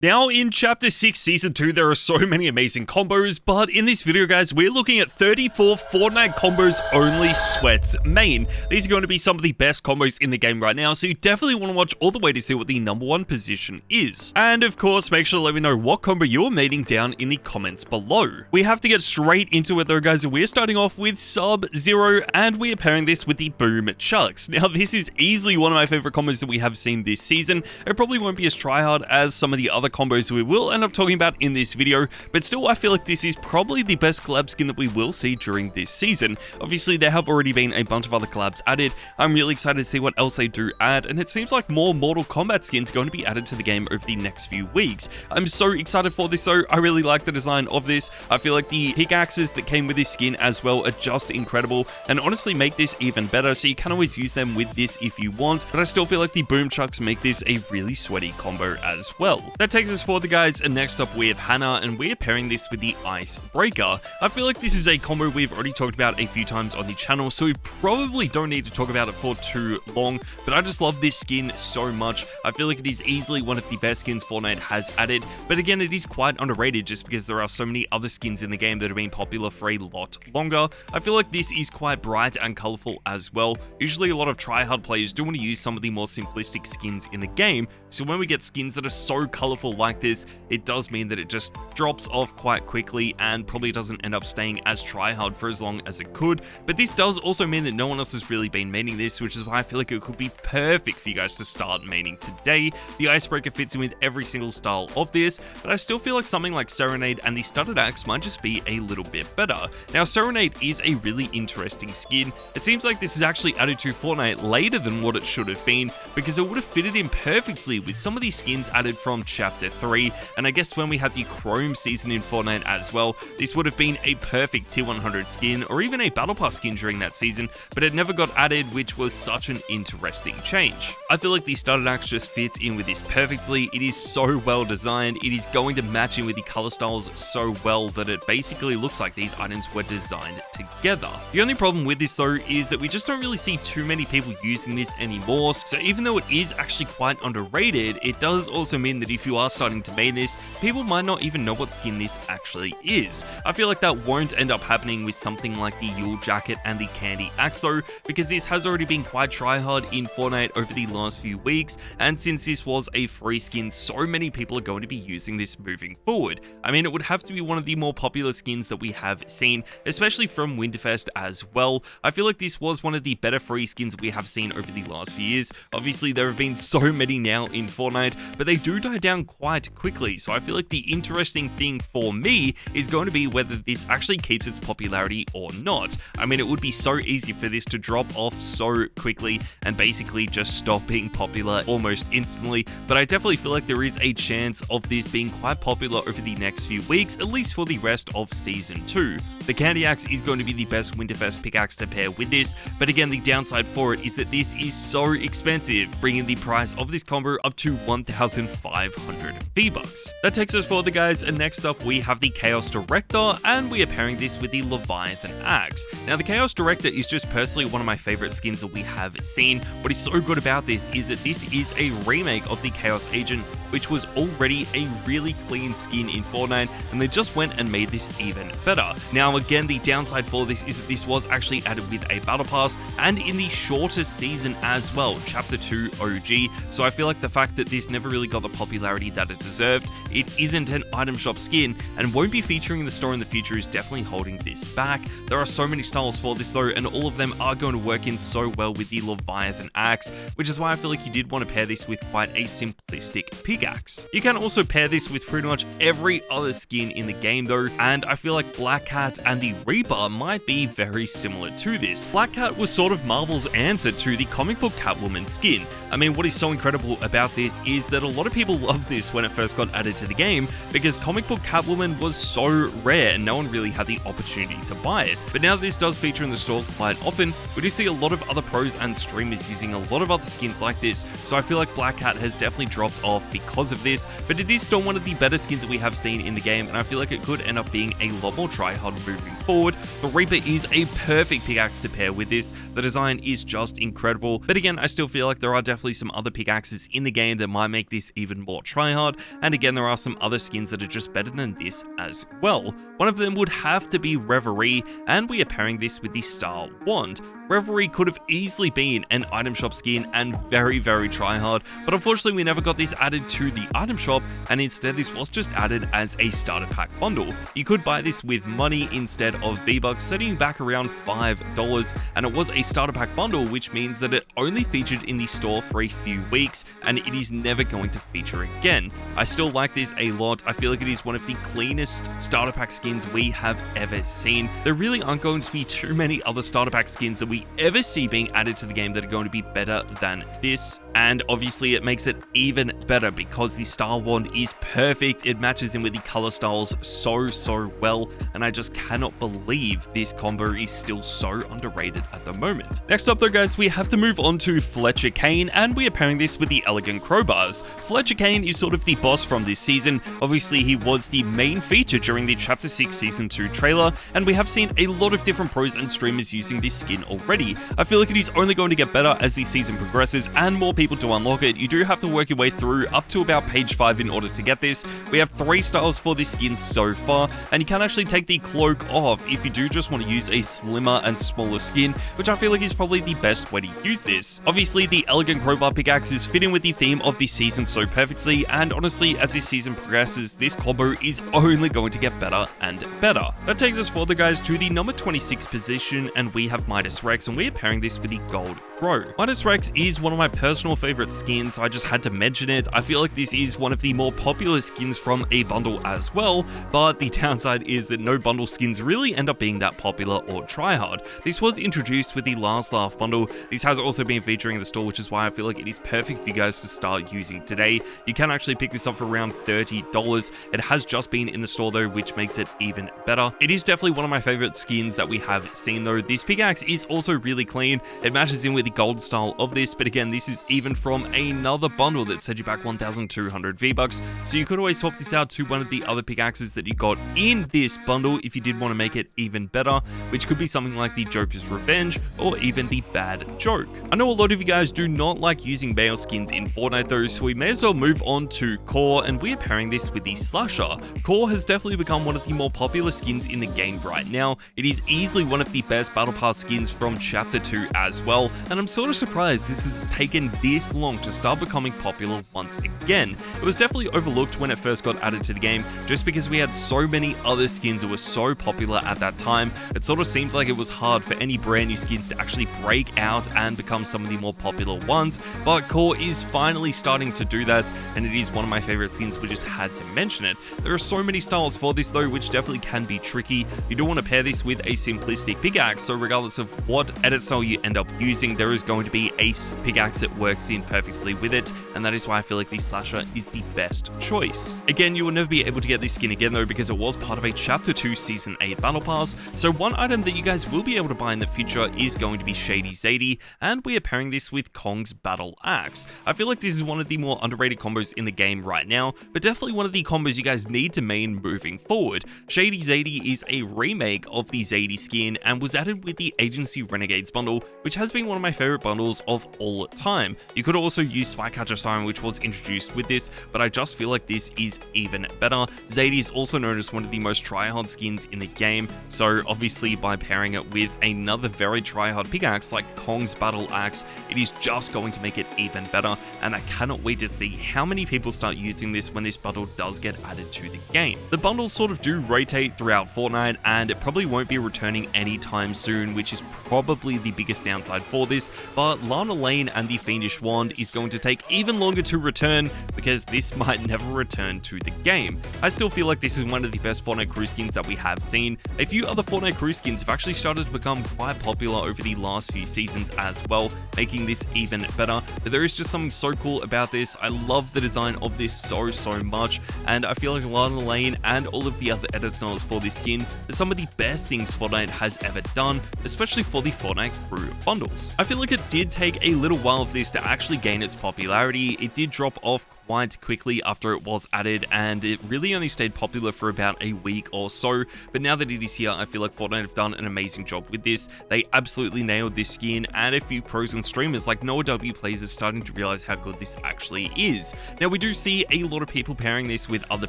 Now in Chapter 6 Season 2 there are so many amazing combos, but in this video guys we're looking at 34 Fortnite combos only sweats main. These are going to be some of the best combos in the game right now, so you definitely want to watch all the way to see what the #1 position is. And of course make sure to let me know what combo you're maining down in the comments below. We have to get straight into it though guys, and we're starting off with Sub-Zero and we are pairing this with the Boom Chucks. Now this is easily one of my favorite combos that we have seen this season. It probably won't be as tryhard as some of the other combos we will end up talking about in this video, but still I feel like this is probably the best collab skin that we will see during this season. Obviously there have already been a bunch of other collabs added. I'm really excited to see what else they do add, and it seems like more Mortal Kombat skins are going to be added to the game over the next few weeks. I'm so excited for this though. I really like the design of this. I feel like the pickaxes that came with this skin as well are just incredible and honestly make this even better, so you can always use them with this if you want, but I still feel like the Boom Chucks make this a really sweaty combo as well. That takes us for the guys, and next up we have Hannah, and we're pairing this with the Icebreaker. I feel like this is a combo we've already talked about a few times on the channel, so we probably don't need to talk about it for too long, but I just love this skin so much. I feel like it is easily one of the best skins Fortnite has added, but again it is quite underrated just because there are so many other skins in the game that have been popular for a lot longer. I feel like this is quite bright and colourful as well. Usually a lot of tryhard players do want to use some of the more simplistic skins in the game, so when we get skins that are so colourful like this, it does mean that it just drops off quite quickly and probably doesn't end up staying as tryhard for as long as it could. But this does also mean that no one else has really been maining this, which is why I feel like it could be perfect for you guys to start maining today. The Icebreaker fits in with every single style of this, but I still feel like something like Serenade and the Studded Axe might just be a little bit better. Now Serenade is a really interesting skin. It seems like this is actually added to Fortnite later than what it should have been, because it would have fitted in perfectly with some of these skins added from Chapter 3, and I guess when we had the Chrome season in Fortnite as well, this would have been a perfect tier 100 skin or even a Battle Pass skin during that season, but it never got added, which was such an interesting change. I feel like the Studded Axe just fits in with this perfectly. It is so well designed. It is going to match in with the color styles so well that it basically looks like these items were designed together. The only problem with this though is that we just don't really see too many people using this anymore, so even though it is actually quite underrated, it does also mean that if you are starting to main this, people might not even know what skin this actually is. I feel like that won't end up happening with something like the Yulejacket and the Candy Axe though, because this has already been quite tryhard in Fortnite over the last few weeks, and since this was a free skin, so many people are going to be using this moving forward. I mean, it would have to be one of the more popular skins that we have seen, especially from Winterfest as well. I feel like this was one of the better free skins we have seen over the last few years. Obviously there have been so many now in Fortnite, but they do die down quite quickly, so I feel like the interesting thing for me is going to be whether this actually keeps its popularity or not. I mean, it would be so easy for this to drop off so quickly and basically just stop being popular almost instantly, but I definitely feel like there is a chance of this being quite popular over the next few weeks, at least for the rest of Season 2. The Candy Axe is going to be the best Winterfest pickaxe to pair with this, but again the downside for it is that this is so expensive, bringing the price of this combo up to 1,500 V-Bucks. That takes us forward guys, and next up we have the Chaos Director, and we are pairing this with the Leviathan Axe. Now the Chaos Director is just personally one of my favorite skins that we have seen. What is so good about this is that this is a remake of the Chaos Agent, which was already a really clean skin in Fortnite, and they just went and made this even better. Now again, the downside for this is that this was actually added with a Battle Pass and in the shortest season as well, Chapter 2 OG, so I feel like the fact that this never really got the popularity that it deserved, it isn't an item shop skin and won't be featuring in the store in the future, is definitely holding this back. There are so many styles for this though, and all of them are going to work in so well with the Leviathan Axe, which is why I feel like you did want to pair this with quite a simplistic pickaxe. You can also pair this with pretty much every other skin in the game though, and I feel like Black Cat and the Reaper might be very similar to this. Black Cat was sort of Marvel's answer to the comic book Catwoman skin. I mean, what is so incredible about this is that a lot of people loved this when it first got added to the game, because comic book Catwoman was so rare and no one really had the opportunity to buy it. But now that this does feature in the store quite often, we do see a lot of other pros and streamers using a lot of other skins like this, so I feel like Black Cat has definitely dropped off because of this, but it is still one of the better skins that we have seen in the game, and I feel like it could end up being a lot more tryhard moving forward. The Reaper is a perfect pickaxe to pair with this. The design is just incredible, but again, I still feel like there are definitely some other pickaxes in the game that might make this even more tryhard TRYHARD, and again there are some other skins that are just better than this as well. One of them would have to be Reverie, and we are pairing this with the Star Wand. Reverie could have easily been an item shop skin and very tryhard, but unfortunately we never got this added to the item shop, and instead this was just added as a starter pack bundle. You could buy this with money instead of V-Bucks, setting back around $5, and it was a starter pack bundle, which means that it only featured in the store for a few weeks, and it is never going to feature again. I still like this a lot. I feel like it is one of the cleanest starter pack skins we have ever seen. There really aren't going to be too many other starter pack skins that we ever see being added to the game that are going to be better than this. And obviously it makes it even better because the Star Wand is perfect. It matches in with the color styles so well, and I just cannot believe this combo is still so underrated at the moment. Next up though guys, we have to move on to Fletcher Kane, and we are pairing this with the Elegant Crowbars. Fletcher Kane is sort of the boss from this season. Obviously he was the main feature during the Chapter 6 Season 2 trailer, and we have seen a lot of different pros and streamers using this skin already. I feel like it is only going to get better as the season progresses and more people to unlock it. You do have to work your way through up to about page 5 in order to get this. We have 3 styles for this skin so far, and you can actually take the cloak off if you do just want to use a slimmer and smaller skin, which I feel like is probably the best way to use this. Obviously the Elegant Crowbar pickaxes fit in with the theme of the season so perfectly, and honestly as this season progresses, this combo is only going to get better and better. That takes us further guys to the number 26 position, and we have Midas Rex, and we are pairing this with the Gold Crow. Midas Rex is one of my personal favorite skins, so I just had to mention it. I feel like this is one of the more popular skins from a bundle as well, but the downside is that no bundle skins really end up being that popular or tryhard. This was introduced with the Last Laugh bundle. This has also been featuring in the store, which is why I feel like it is perfect for you guys to start using today. You can actually pick this up for around $30. It has just been in the store though, which makes it even better. It is definitely one of my favorite skins that we have seen though. This pickaxe is also really clean. It matches in with the gold style of this, but again, this is even from another bundle that set you back 1,200 V-Bucks, so you could always swap this out to one of the other pickaxes that you got in this bundle if you did want to make it even better, which could be something like the Joker's Revenge or even the Bad Joke. I know a lot of you guys do not like using male skins in Fortnite though, so we may as well move on to Core, and we are pairing this with the Slasher. Core has definitely become one of the more popular skins in the game right now. It is easily one of the best Battle Pass skins from Chapter 2 as well, and I'm sort of surprised this has taken this long to start becoming popular once again. It was definitely overlooked when it first got added to the game, just because we had so many other skins that were so popular at that time. It sort of seemed like it was hard for any brand new skins to actually break out and become some of the more popular ones, but Core is finally starting to do that, and it is one of my favorite skins. We just had to mention it. There are so many styles for this though, which definitely can be tricky. You do want to pair this with a simplistic pickaxe, so regardless of what edit style you end up using, there is going to be a pickaxe that works in perfectly with it, and that is why I feel like the Slasher is the best choice. Again, you will never be able to get this skin again though, because it was part of a Chapter 2 Season 8 Battle Pass, so one item that you guys will be able to buy in the future is going to be Shady Zadie, and we are pairing this with Kong's Battle Axe. I feel like this is one of the more underrated combos in the game right now, but definitely one of the combos you guys need to main moving forward. Shady Zadie is a remake of the Zadie skin and was added with the Agency Renegades bundle, which has been one of my favorite bundles of all time. You could also use Spycatcher Siren, which was introduced with this, but I just feel like this is even better. Zadie is also known as one of the most tryhard skins in the game, so obviously by pairing it with another very tryhard pickaxe like Kong's Battle Axe, it is just going to make it even better, and I cannot wait to see how many people start using this when this bundle does get added to the game. The bundles sort of do rotate throughout Fortnite, and it probably won't be returning anytime soon, which is probably the biggest downside for this, but Lana Llane and the Fiendish Wand is going to take even longer to return because this might never return to the game. I still feel like this is one of the best Fortnite crew skins that we have seen. A few other Fortnite crew skins have actually started to become quite popular over the last few seasons as well, making this even better. But there is just something so cool about this. I love the design of this so much, and I feel like Lana Llane and all of the other edit styles for this skin are some of the best things Fortnite has ever done, especially for the Fortnite crew bundles. I feel like it did take a little while for this to actually gain its popularity. It did drop off quite quickly after it was added, and it really only stayed popular for about a week or so. But now that it is here, I feel like Fortnite have done an amazing job with this. They absolutely nailed this skin, and a few pros and streamers like Noah W players are starting to realize how good this actually is. Now, we do see a lot of people pairing this with other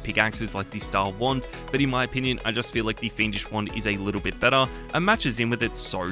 pickaxes like the Star Wand, but in my opinion, I just feel like the Fiendish Wand is a little bit better and matches in with it so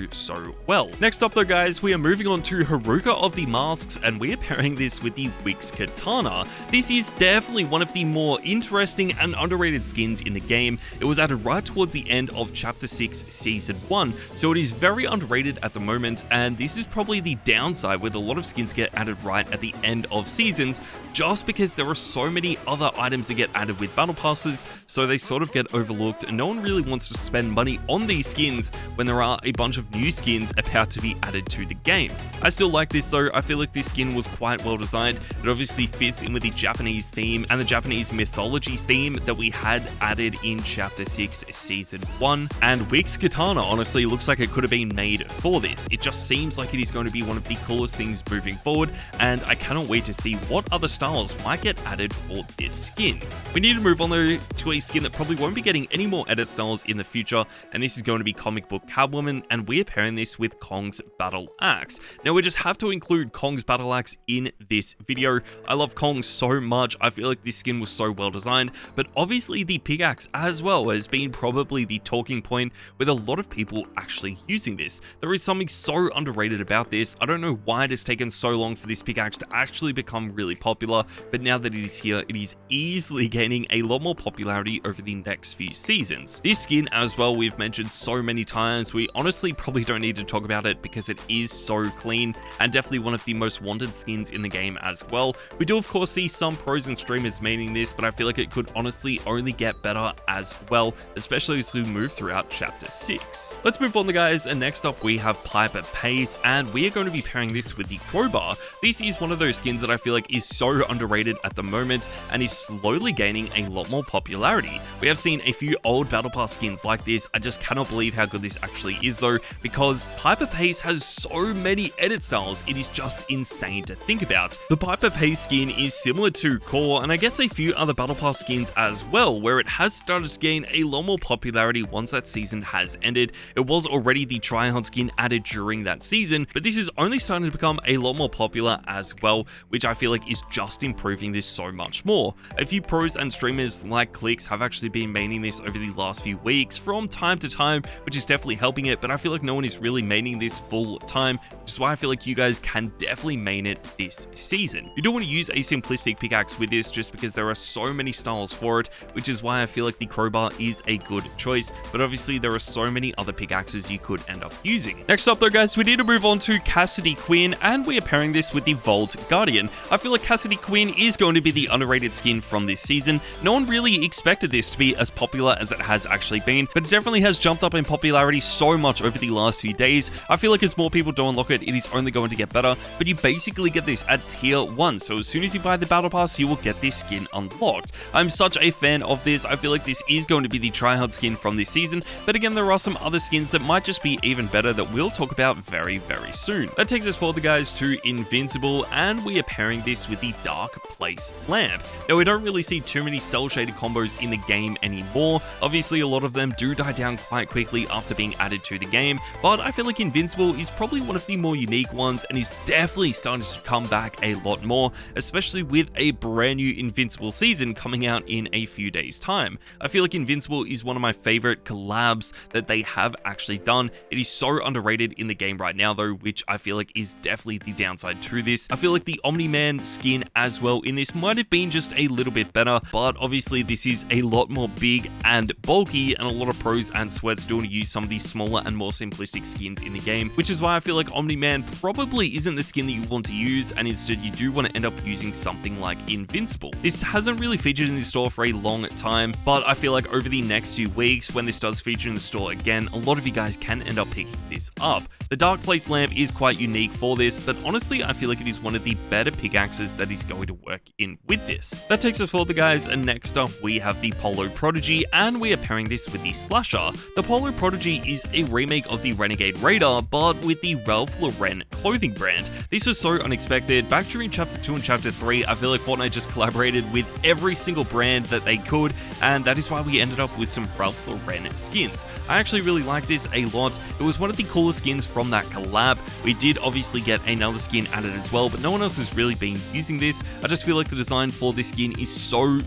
well. Next up though, guys, we are moving on to Haruka of the Masks, and we are pairing this with the Wix Katana. This is definitely one of the more interesting and underrated skins in the game. It was added right towards the end of Chapter 6 Season 1, so it is very underrated at the moment, and this is probably the downside with a lot of skins get added right at the end of seasons, just because there are so many other items that get added with battle passes, so they sort of get overlooked, and no one really wants to spend money on these skins when there are a bunch of new skins about to be added to the game. I still like this though. I feel like this skin was quite well designed. It obviously fits in with the Japanese theme and the Japanese mythology theme that we had added in Chapter 6 Season 1, and Wix Katana honestly looks like it could have been made for this. It just seems like it is going to be one of the coolest things moving forward, and I cannot wait to see what other styles might get added for this skin. We need to move on though to a skin that probably won't be getting any more edit styles in the future, and this is going to be comic book Catwoman, and we're pairing this with Kong's Battle Axe. Now, we just have to include Kong's Battle Axe in this video. I love Kong so much. I feel like this skin was so well designed, but obviously the pickaxe as well has been probably the talking point with a lot of people actually using this. There is something so underrated about this. I don't know why it has taken so long for this pickaxe to actually become really popular, but now that it is here, it is easily gaining a lot more popularity over the next few seasons. This skin as well, we've mentioned so many times, we honestly probably don't need to talk about it because it is so clean and definitely one of the most wanted skins in the game as well. We do of course see some pros and streamers maining this, but I feel like it could honestly only get better as well, especially as we move throughout Chapter 6. Let's move on guys, and next up we have Piper Pace, and we are going to be pairing this with the Crowbar. This is one of those skins that I feel like is so underrated at the moment and is slowly gaining a lot more popularity. We have seen a few old Battle Pass skins like this. I just cannot believe how good this actually is though, because Piper Pace has so many edit styles, it is just insane to think about. The Piper Pace skin is similar to Core, and I guess a few other Battle Pass skins as well, where it has started to gain a lot more popularity once that season has ended. It was already the TRYHARD skin added during that season, but this is only starting to become a lot more popular as well, which I feel like is just improving this so much more. A few pros and streamers like Clicks have actually been maining this over the last few weeks from time to time, which is definitely helping it, but I feel like no one is really maining this full time, which is why I feel like you guys can definitely main it this season. You don't want to use a simplistic pickaxe with this just because there are so many styles for it, which is why I feel like the Crowbar is a good choice, but obviously there are so many other pickaxes you could end up using. Next up though guys, we need to move on to Cassidy Quinn, and we are pairing this with the Vault Guardian. I feel like Cassidy Quinn is going to be the underrated skin from this season. No one really expected this to be as popular as it has actually been, but it definitely has jumped up in popularity so much over the last few days. I feel like as more people do unlock it, it is only going to get better, but you basically get this at tier 1, so as soon as you buy the battle pass, you will get this skin unlocked. I'm such a fan of this. I feel like this is going to be the TRYHARD skin from this season, but again, there are some other skins that might just be even better that we'll talk about very soon. That takes us forward guys to Invincible, and we are pairing this with the Dark Place Lamp. Now, we don't really see too many cell shaded combos in the game anymore. Obviously, a lot of them do die down quite quickly after being added to the game, but I feel like Invincible is probably one of the more unique ones and is definitely starting to come back a lot more, especially with a brand new Invincible season coming out in a few days time. I feel like Invincible is one of my favorite collabs that they have actually done. It is so underrated in the game right now though, which I feel like is definitely the downside to this. I feel like the Omni-Man skin as well in this might have been just a little bit better, but obviously this is a lot more big and bulky, and a lot of pros and sweats do want to use some of these smaller and more simplistic skins in the game, which is why I feel like Omni-Man probably isn't the skin that you want to use, and instead you do want to end up using something like Invincible. This hasn't really featured in the store for a long time, but I feel like over the next few weeks, when this does feature in the store again, a lot of you guys can end up picking this up. The Dark Place Lamp is quite unique for this, but honestly I feel like it is one of the better pickaxes that is going to work in with this. That takes us forward guys, and next up we have the Polo Prodigy, and we are pairing this with the Slasher. The Polo Prodigy is a remake of the Renegade Raider, but with the Ralph Lauren clothing brand. This was so unexpected. Back during Chapter 2 and Chapter 3, I feel feel like Fortnite just collaborated with every single brand that they could, and that is why we ended up with some Ralph Lauren skins. I actually really like this a lot. It was one of the coolest skins from that collab. We did obviously get another skin added as well, but no one else has really been using this. I just feel like the design for this skin is so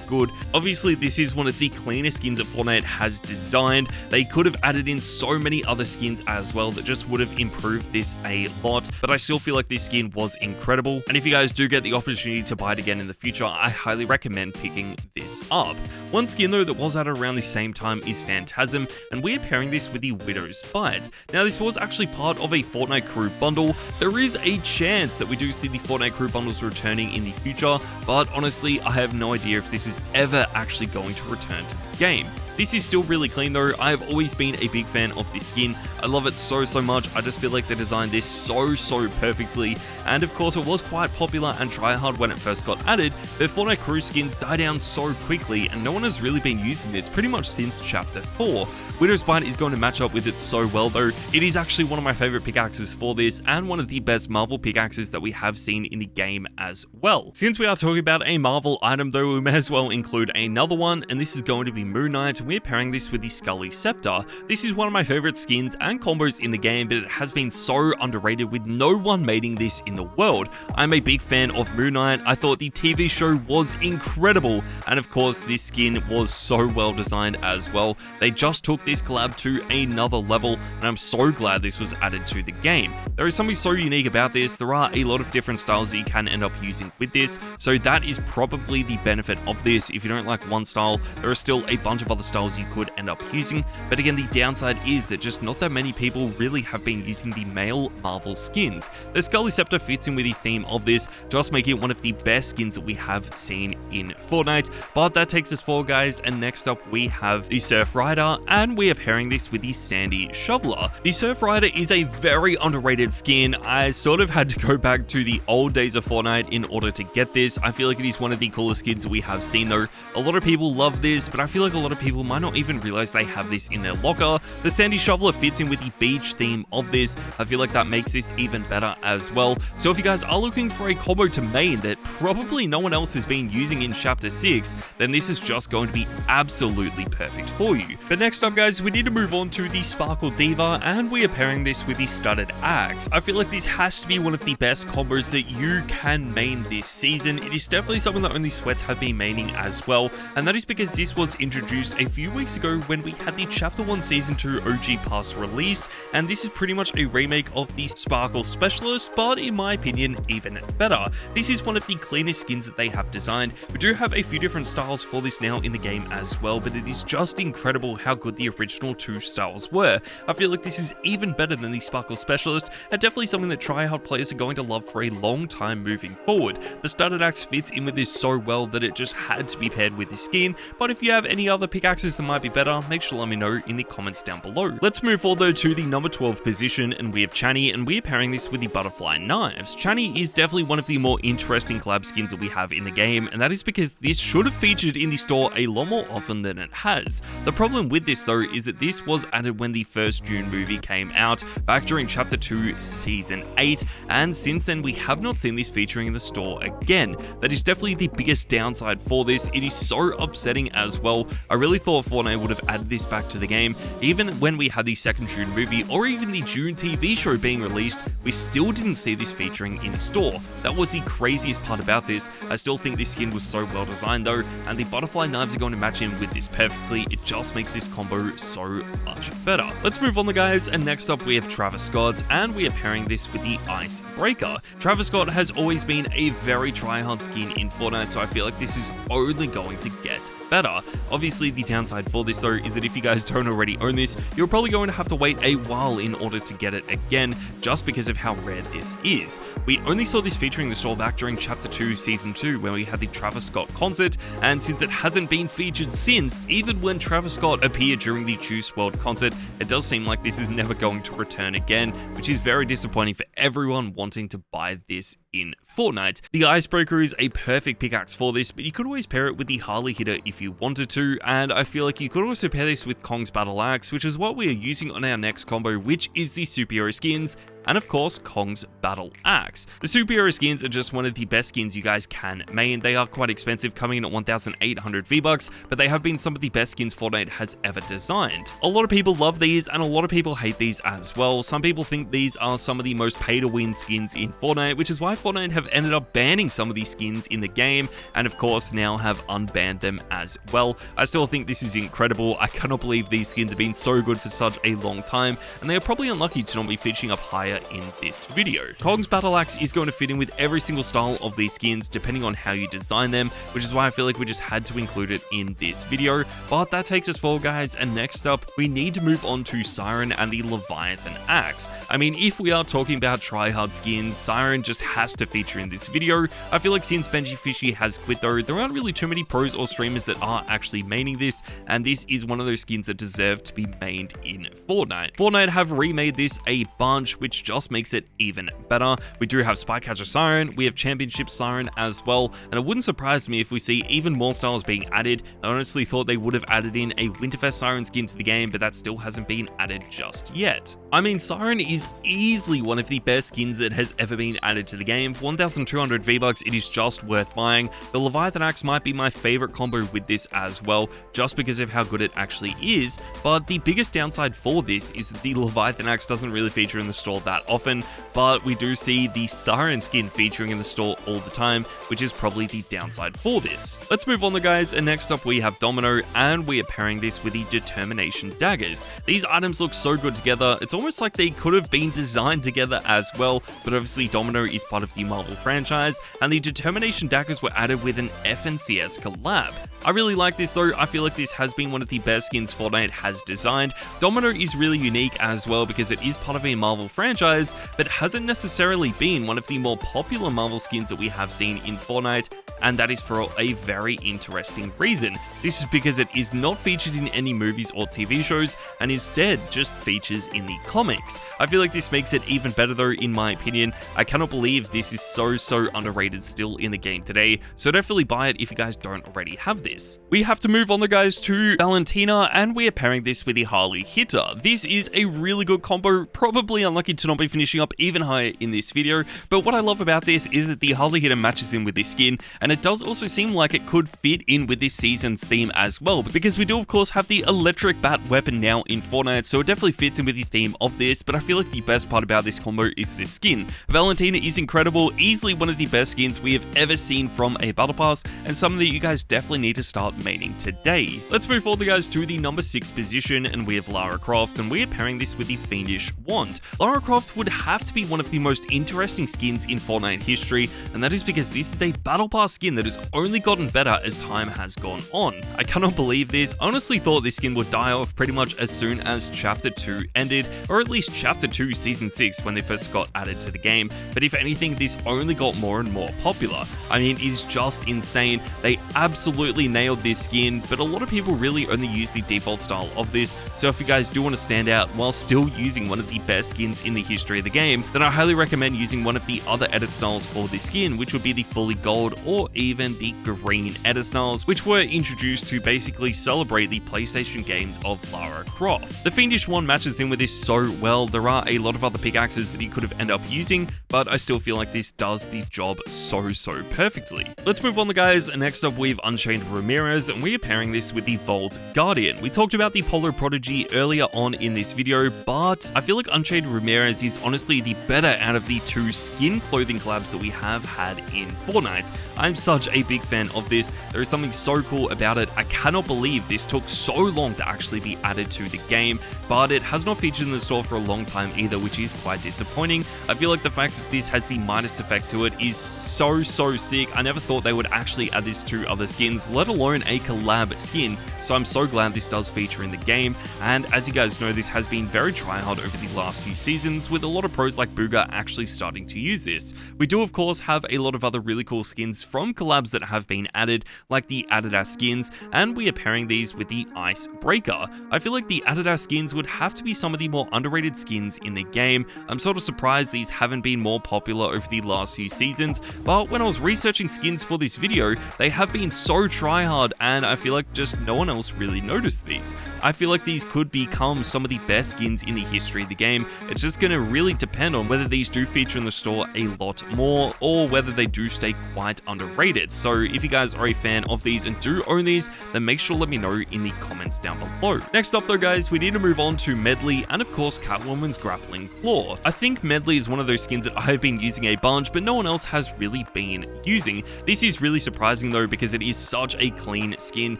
good. Obviously, this is one of the cleanest skins that Fortnite has designed. They could have added in so many other skins as well that just would have improved this a lot, but I still feel like this skin was incredible. And if you guys do get the opportunity to buy it again in the future, I highly recommend picking this up. One skin though that was added around the same time is Phantasm, and we are pairing this with the Widow's Bite. Now, this was actually part of a Fortnite crew bundle. There is a chance that we do see the Fortnite crew bundles returning in the future, but honestly, I have no idea if this is ever actually going to return to the game. This is still really clean though. I have always been a big fan of this skin. I love it so much. I just feel like they designed this so perfectly. And of course, it was quite popular and tryhard when it first got added, but Fortnite crew skins die down so quickly, and no one has really been using this pretty much since Chapter 4. Widow's Bite is going to match up with it so well though. It is actually one of my favorite pickaxes for this, and one of the best Marvel pickaxes that we have seen in the game as well. Since we are talking about a Marvel item though, we may as well include another one, and this is going to be Moon Knight. We're pairing this with the Scully Scepter. This is one of my favorite skins and combos in the game, but it has been so underrated with no one making this in the world. I'm a big fan of Moon Knight. I thought the TV show was incredible, and of course this skin was so well designed as well. They just took this collab to another level, and I'm so glad this was added to the game. There is something so unique about this. There are a lot of different styles that you can end up using with this, so that is probably the benefit of this. If you don't like one style, there are still a bunch of other styles you could end up using, but again, the downside is that just not that many people really have been using the male Marvel skins. The Scully Scepter fits in with the theme of this, just making it one of the best skins that we have seen in Fortnite. But that takes us forward, guys, and next up we have the Surf Rider, and we are pairing this with the Sandy Shoveler. The Surf Rider is a very underrated skin. I sort of had to go back to the old days of Fortnite in order to get this. I feel like it is one of the coolest skins that we have seen though. A lot of people love this, but I feel like a lot of people might not even realize they have this in their locker. The Sandy Shoveler fits in with the beach theme of this. I feel like that makes this even better as well. So if you guys are looking for a combo to main that probably no one else has been using in Chapter 6, then this is just going to be absolutely perfect for you. But next up, guys, we need to move on to the Sparkle Diva, and we are pairing this with the Studded Axe. I feel like this has to be one of the best combos that you can main this season. It is definitely something that only Sweats have been maining as well, and that is because this was introduced a few weeks ago when we had the Chapter 1 Season 2 OG Pass released, and this is pretty much a remake of the Sparkle Specialist, but in my opinion, even better. This is one of the cleanest skins that they have designed. We do have a few different styles for this now in the game as well, but it is just incredible how good the original two styles were. I feel like this is even better than the Sparkle Specialist, and definitely something that tryhard players are going to love for a long time moving forward. The Studded Axe fits in with this so well that it just had to be paired with this skin, but if you have any other pickaxes that might be better, make sure to let me know in the comments down below. Let's move forward though to the number 12 position, and we have Chani, and we are pairing this with the Butterfly Knives. Chani is definitely one of the more interesting collab skins that we have in the game, and that is because this should have featured in the store a lot more often than it has. The problem with this though is that this was added when the first June movie came out, back during Chapter 2 Season 8, and since then we have not seen this featuring in the store again. That is definitely the biggest downside for this. It is so upsetting as well. I really thought Fortnite would have added this back to the game. Even when we had the second June movie or even the June TV show being released, we still didn't see this featuring in the store. That was the craziest part about this. I still think this skin was so well designed though, and the Butterfly Knives are going to match in with this perfectly. It just makes this combo so much better. Let's move on, guys, and next up we have Travis Scott, and we are pairing this with the Icebreaker. Travis Scott has always been a very tryhard skin in Fortnite, so I feel like this is only going to get better. Obviously, the downside for this though is that if you guys don't already own this, you're probably going to have to wait a while in order to get it again, just because of how rare this is. We only saw this featuring the store back during Chapter 2 Season 2 when we had the Travis Scott concert, and since it hasn't been featured since, even when Travis Scott appeared during the Juice WRLD concert, it does seem like this is never going to return again, which is very disappointing for everyone wanting to buy this in Fortnite. The Icebreaker is a perfect pickaxe for this, but you could always pair it with the Harley Hitter if if you wanted to, and I feel like you could also pair this with Kong's Battle Axe, which is what we are using on our next combo, which is the superhero skins, and of course Kong's Battle Axe. The superhero skins are just one of the best skins you guys can main. They are quite expensive, coming in at 1,800 V-Bucks, but they have been some of the best skins Fortnite has ever designed. A lot of people love these, and a lot of people hate these as well. Some people think these are some of the most pay-to-win skins in Fortnite, which is why Fortnite have ended up banning some of these skins in the game, and of course now have unbanned them as well. I still think this is incredible. I cannot believe these skins have been so good for such a long time, and they are probably unlucky to not be featuring up higher in this video. Kong's Battle Axe is going to fit in with every single style of these skins depending on how you design them, which is why I feel like we just had to include it in this video. But that takes us forward, guys, and next up we need to move on to Siren and the Leviathan Axe. I mean, if we are talking about tryhard skins, Siren just has to feature in this video. I feel like since Benji Fishy has quit though, there aren't really too many pros or streamers that are actually maining this, and this is one of those skins that deserve to be mained in Fortnite. Fortnite have remade this a bunch, which just makes it even better. We do have Spycatcher Siren, we have Championship Siren as well, and it wouldn't surprise me if we see even more styles being added. I honestly thought they would have added in a Winterfest Siren skin to the game, but that still hasn't been added just yet. I mean, Siren is easily one of the best skins that has ever been added to the game. For 1,200 V-Bucks, it is just worth buying. The Leviathan Axe might be my favorite combo with this as well, just because of how good it actually is, but the biggest downside for this is that the Leviathan Axe doesn't really feature in the store that often, but we do see the Siren skin featuring in the store all the time, which is probably the downside for this. Let's move on, guys, and next up we have Domino, and we are pairing this with the Determination Daggers. These items look so good together. It's almost like they could have been designed together as well, but obviously Domino is part of the Marvel franchise, and the Determination Daggers were added with an FNCS collab. I really like this though. I feel like this has been one of the best skins Fortnite has designed. Domino is really unique as well because it is part of a Marvel franchise, but hasn't necessarily been one of the more popular Marvel skins that we have seen in Fortnite, and that is for a very interesting reason. This is because it is not featured in any movies or TV shows, and instead just features in the comics. I feel like this makes it even better though, in my opinion. I cannot believe this is so underrated still in the game today, so definitely buy it if you guys don't already have this. We have to move on, guys, to Valentina, and we are pairing this with the Harley Hitter. This is a really good combo, probably unlucky to not be finishing up even higher in this video, but what I love about this is that the Harley Hitter matches in with this skin, and it does also seem like it could fit in with this season's theme as well, because we do of course have the electric bat weapon now in Fortnite, so it definitely fits in with the theme of this. But I feel like the best part about this combo is this skin. Valentina is incredible, easily one of the best skins we have ever seen from a battle pass, and something that you guys definitely need to start maining today. Let's move forward, guys, to the number 6 position, and we have Lara Croft, and we are pairing this with the Fiendish Wand. Lara Croft would have to be one of the most interesting skins in Fortnite history, and that is because this is a battle pass skin that has only gotten better as time has gone on. I cannot believe this. I honestly thought this skin would die off pretty much as soon as Chapter 2 ended, or at least Chapter 2 Season 6 when they first got added to the game, but if anything, this only got more and more popular. I mean, it is just insane. They absolutely nailed this skin, but a lot of people really only use the default style of this, so if you guys do want to stand out while still using one of the best skins in the history of the game, then I highly recommend using one of the other edit styles for this skin, which would be the fully gold or even the green edit styles, which were introduced to basically celebrate the PlayStation games of Lara Croft. The Fiendish Wand matches in with this so well. There are a lot of other pickaxes that you could have ended up using, but I still feel like this does the job so perfectly. Let's move on, guys. Next up we have Unchained Ramirez, and we are pairing this with the Vault Guardian. We talked about the Polo Prodigy earlier on in this video, but I feel like Unchained Ramirez is honestly the better out of the two skin clothing collabs that we have had in Fortnite. I'm such a big fan of this. There is something so cool about it. I cannot believe this took so long to actually be added to the game, but it has not featured in the store for a long time either, which is quite disappointing. I feel like the fact that this has the Midas effect to it is so sick. I never thought they would actually add this to other skins, let alone a collab skin, so I'm so glad this does feature in the game. And as you guys know, this has been very tryhard over the last few seasons, with a lot of pros like Booga actually starting to use this. We do of course have a lot of other really cool skins from collabs that have been added, like the Adidas skins, and we are pairing these with the Icebreaker. I feel like the Adidas skins would have to be some of the more underrated skins in the game. I'm sort of surprised these haven't been more more popular over the last few seasons, but when I was researching skins for this video, they have been so tryhard, and I feel like just no one else really noticed these. I feel like these could become some of the best skins in the history of the game. It's just going to really depend on whether these do feature in the store a lot more, or whether they do stay quite underrated. So if you guys are a fan of these and do own these, then make sure to let me know in the comments down below. Next up though guys, we need to move on to Medley and of course Catwoman's grappling claw. I think Medley is one of those skins that I've been using a bunch, but no one else has really been using. This is really surprising though, because it is such a clean skin.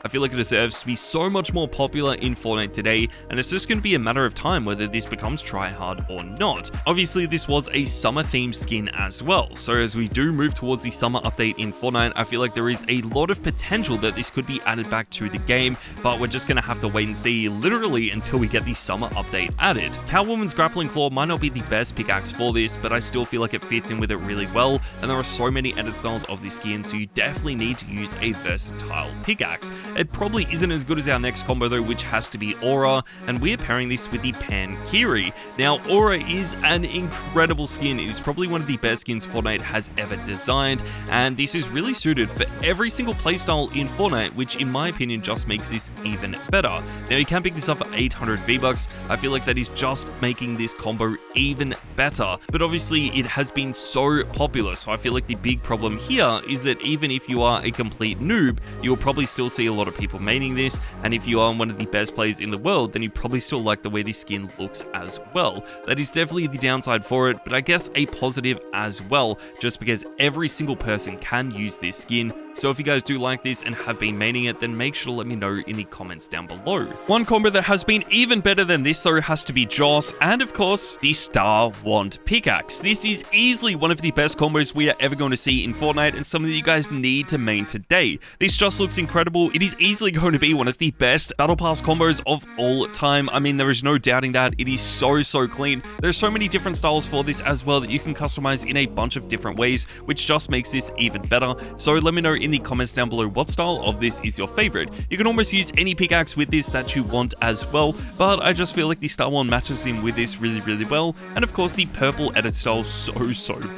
I feel like it deserves to be so much more popular in Fortnite today, and it's just going to be a matter of time whether this becomes tryhard or not. Obviously this was a summer themed skin as well, so as we do move towards the summer update in Fortnite, I feel like there is a lot of potential that this could be added back to the game, but we're just going to have to wait and see literally until we get the summer update added. Catwoman's grappling claw might not be the best pickaxe for this, but I still feel like it fits in with it really well, and there are so many edit styles of this skin, so you definitely need to use a versatile pickaxe. It probably isn't as good as our next combo though, which has to be Aura, and we're pairing this with the Kyro. Now Aura is an incredible skin. It is probably one of the best skins Fortnite has ever designed, and this is really suited for every single playstyle in Fortnite, which in my opinion just makes this even better. Now you can pick this up for 800 V-Bucks. I feel like that is just making this combo even better, but obviously it has been so popular, so I feel like the big problem here is that even if you are a complete noob, you'll probably still see a lot of people maining this, and if you are one of the best players in the world, then you probably still like the way this skin looks as well. That is definitely the downside for it, but I guess a positive as well, just because every single person can use this skin. So if you guys do like this and have been maining it, then make sure to let me know in the comments down below. One combo that has been even better than this though has to be Joss, and of course the Star Wand pickaxe. This is easily one of the best combos we are ever going to see in Fortnite, and something that you guys need to main today. This just looks incredible. It is easily going to be one of the best battle pass combos of all time. I mean, there is no doubting that. It is so clean. There's so many different styles for this as well that you can customize in a bunch of different ways, which just makes this even better. So let me know in the comments down below what style of this is your favorite. You can almost use any pickaxe with this that you want as well, but I just feel like the Star One matches in with this really well, and of course the purple edit style so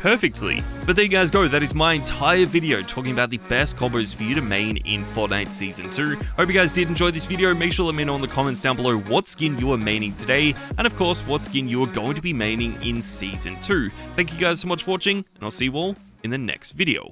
perfectly. But there you guys go. That is my entire video talking about the best combos for you to main in Fortnite Season 2. Hope you guys did enjoy this video. Make sure to let me know in the comments down below what skin you are maining today, and of course what skin you are going to be maining in Season 2. Thank you guys so much for watching, and I'll see you all in the next video.